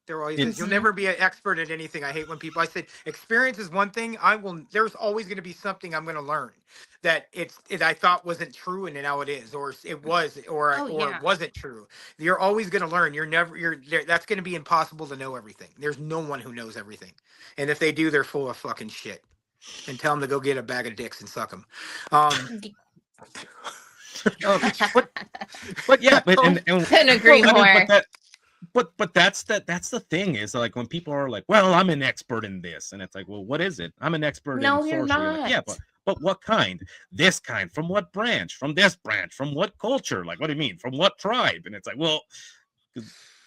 There always is. You'll never be an expert at anything. I hate when people, I said, experience is one thing. There's always going to be something I'm going to learn that I thought wasn't true. And now it is, or it was, or it wasn't true. You're always going to learn. That's going to be impossible to know everything. There's no one who knows everything. And if they do, they're full of fucking shit, and tell them to go get a bag of dicks and suck them. But yeah, couldn't agree more. But that's the thing, is like when people are like, well, I'm an expert in this, and it's like, well, what is it? I'm an expert in sorcery. You're not. Like, yeah, but what kind? This kind? From what branch? From this branch? From what culture? Like, what do you mean? From what tribe? And it's like, well,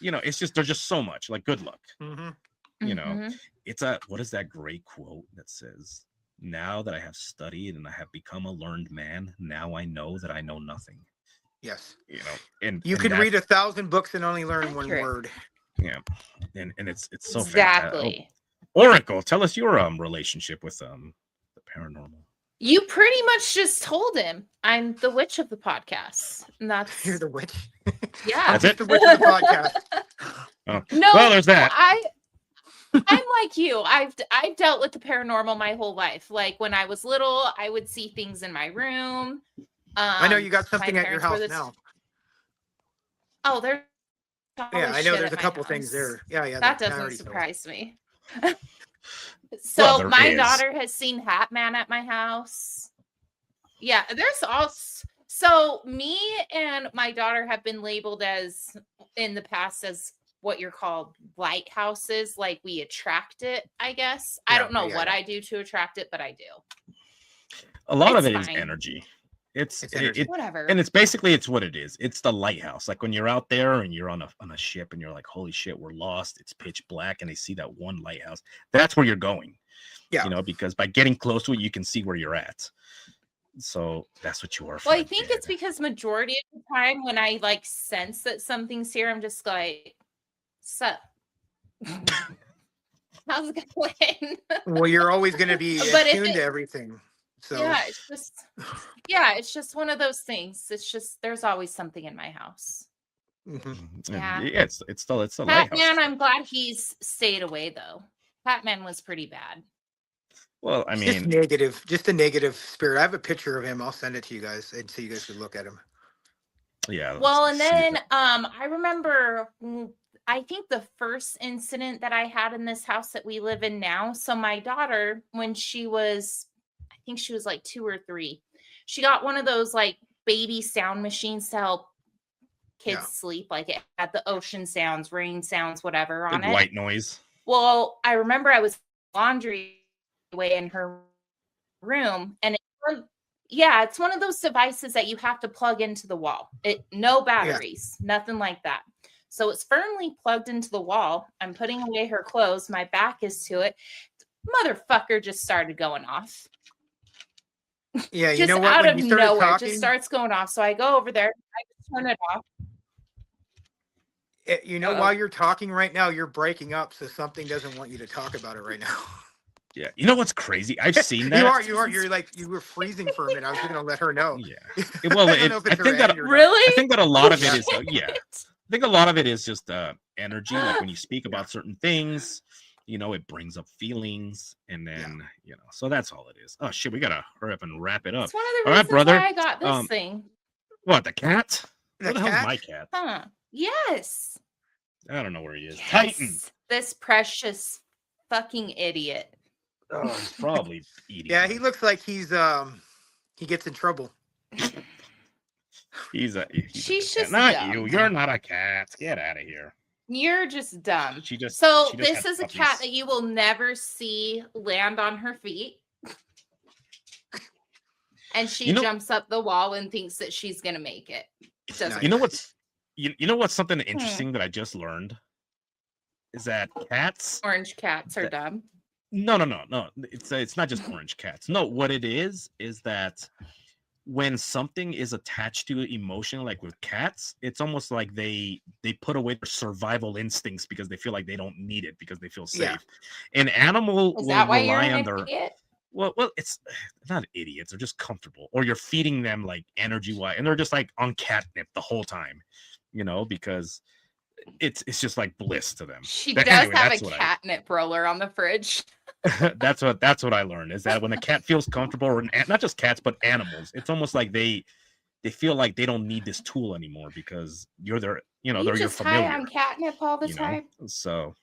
it's just, there's just so much. Like, good luck. Mm-hmm. It's what is that great quote that says, now that I have studied and I have become a learned man, now I know that I know nothing. Yes. And you can read 1,000 books and only learn one word. Yeah. And it's so exactly. Oracle, tell us your relationship with the paranormal. You pretty much just told him I'm the witch of the podcast. And that's You're the witch. Yeah. That's the witch of the podcast. Oh. No, well, there's that. I'm like you. I've dealt with the paranormal my whole life. Like when I was little, I would see things in my room. I know you got something at your house now. Oh, there's I know there's a couple things there. Yeah. That doesn't surprise me. So my daughter has seen Hat Man at my house. Yeah, there's all. So me and my daughter have been labeled as in the past as what you're called lighthouses. Like we attract it, I guess. I don't know what I do to attract it, but I do. A lot of it is energy. It's whatever. And it's basically, it's what it is. It's the lighthouse. Like when you're out there and you're on a ship and you're like, holy shit, we're lost. It's pitch black. And they see that one lighthouse. That's where you're going. Yeah. Because by getting close to it, you can see where you're at. So that's what you are. Well, I think it's because majority of the time when I like sense that something's here, I'm just like, sup. How's it going? Well, you're always going to be attuned to everything. So yeah, it's just one of those things. It's just there's always something in my house. Mm-hmm. Yeah, it's the Batman. I'm glad he's stayed away though. Batman was pretty bad. Well, I mean, just a negative spirit. I have a picture of him. I'll send it to you guys, and so you guys can look at him. Yeah. Well, and then I remember. I think the first incident that I had in this house that we live in now. So my daughter, when she was, I think she was like 2 or 3, she got one of those like baby sound machines to help kids sleep. Like it had the ocean sounds, rain sounds, whatever on it. White noise. Well, I remember I was laundry away in her room, and it's one of those devices that you have to plug into the wall. No batteries, nothing like that. So it's firmly plugged into the wall. I'm putting away her clothes. My back is to it. Motherfucker just started going off. Yeah, you know what? Out of nowhere, just starts going off. So I go over there. I just turn it off. You know, while you're talking right now, you're breaking up. So something doesn't want you to talk about it right now. Yeah, you know what's crazy? I've seen that. you are. You're like you were freezing for a minute. I was going to let her know. Yeah. Well, I think that a lot of it is. I think a lot of it is just energy. Like when you speak about certain things, you know, it brings up feelings, and then so that's all it is. Oh shit, we gotta hurry up and wrap it up. It's one of the reasons brother. Why I got this thing. What, the cat? Where the hell's my cat? Huh? Yes. I don't know where he is. Yes. Titan. This precious fucking idiot. Oh, he's probably eating. Yeah, he looks like he gets in trouble. She's just not dumb. You. You're not a cat. Get out of here. You're just dumb. She just this is a cat that you will never see land on her feet. And she jumps up the wall and thinks that she's gonna make it. You know what's something interesting that I just learned is that orange cats are dumb. No. It's not just orange cats. No, what it is that when something is attached to emotion, like with cats, it's almost like they put away their survival instincts because they feel like they don't need it because they feel safe. Yeah. An animal will rely on their idiot? Well, it's not idiots. They're just comfortable, or you're feeding them like energy wise, and they're just like on catnip the whole time, you know, because it's just like bliss to them. She does have a catnip roller on the fridge. that's what I learned is that when a cat feels comfortable, or not just cats but animals, it's almost like they feel like they don't need this tool anymore because you're their, they're your familiar. High on catnip all the time. So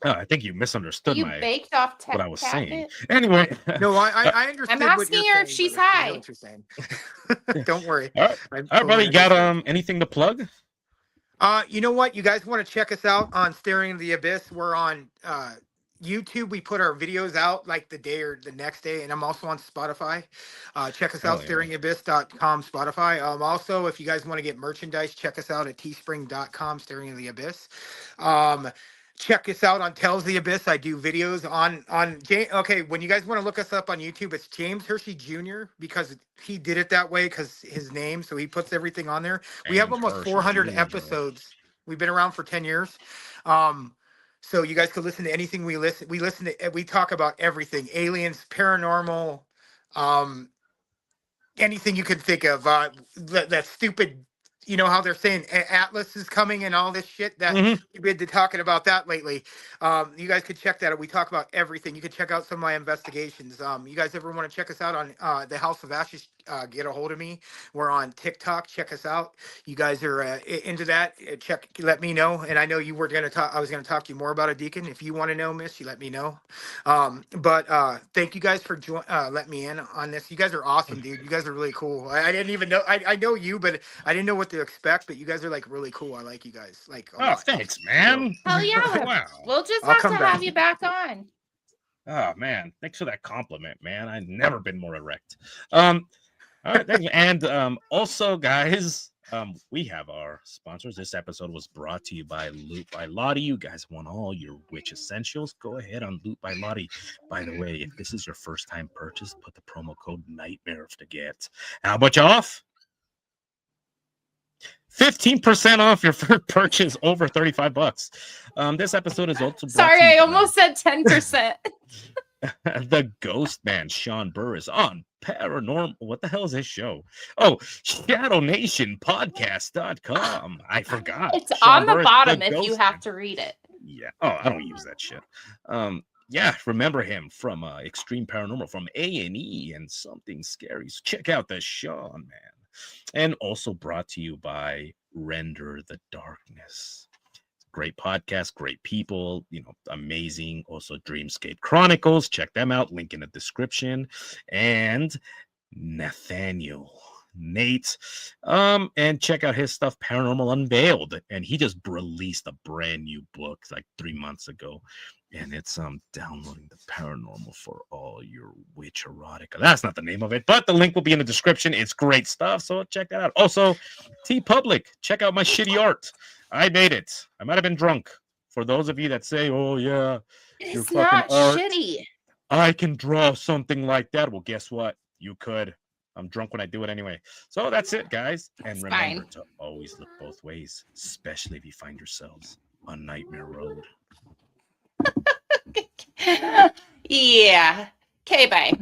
I think you misunderstood baked off what I was catnip? saying. Anyway, no, I understand. I'm asking her if she's high. I know what you're saying. Don't worry. All right, brother, you got anything to plug? You know what? You guys want to check us out on Staring into the Abyss? We're on YouTube. We put our videos out like the day or the next day, and I'm also on Spotify. Check us out, staringabyss.com, Spotify. Also, if you guys want to get merchandise, check us out at teespring.com, Staring into the Abyss. Check us out on Tells the Abyss. I do videos on okay, when you guys want to look us up on YouTube, it's James Hershey Jr. because he did it that way because his name, so he puts everything on there. We have almost 400 episodes. We've been around for 10 years. So you guys could listen to anything we talk about everything, aliens, paranormal, anything you could think of. That stupid, you know how they're saying Atlas is coming and all this shit that we've been talking about that lately. You guys could check that out. We talk about everything. You can check out some of my investigations. You guys ever want to check us out on the House of Ashes? Get a hold of me. We're on TikTok. Check us out. You guys are into that. Let me know. And I know you were going to talk. I was going to talk to you more about it, Deacon. If you want to know, Miss, you let me know. But thank you guys for letting me in on this. You guys are awesome, dude. You guys are really cool. I didn't even know. I know you, but I didn't know what to expect. But you guys are like really cool. I like you guys. Like, thanks, man. Hell yeah. Wow. We'll just have to have you back on. Oh man, thanks for that compliment, man. I've never been more erect. All right, thank you. And also, guys, We have our sponsors. This episode was brought to you by Loot by Lottie. You guys want all your witch essentials? Go ahead on Loot by Lottie. By the way, if this is your first time purchase, put the promo code Nightmare to get. How much off? 15% off your first purchase over $35. This episode is also brought Sorry, to you I by almost said 10%. the Ghost Man, Sean Burr, is on Paranormal. What the hell is this show? Oh, Shadow Nation Podcast.com. I forgot. It's Sean on Burr the is bottom if Ghost you have Man. to read it. Yeah. Oh, I don't use that shit. Yeah, remember him from Extreme Paranormal, from A&E and Something Scary. So check out the Sean Man. And also brought to you by Render the Darkness. Great podcast, great people, amazing. Also, Dreamscape Chronicles. Check them out. Link in the description. And Nate. And check out his stuff, Paranormal Unveiled. And he just released a brand new book like 3 months ago. And it's downloading the paranormal for all your witch erotica. That's not the name of it, but the link will be in the description. It's great stuff, so check that out. Also, TeePublic, check out my shitty art. I made it. I might have been drunk. For those of you that say, "Oh yeah, it's not art, shitty. I can draw something like that." Well, guess what? You could. I'm drunk when I do it anyway. So that's it, guys. And remember to always look both ways, especially if you find yourselves on Nightmare Road. Yeah. Okay, bye.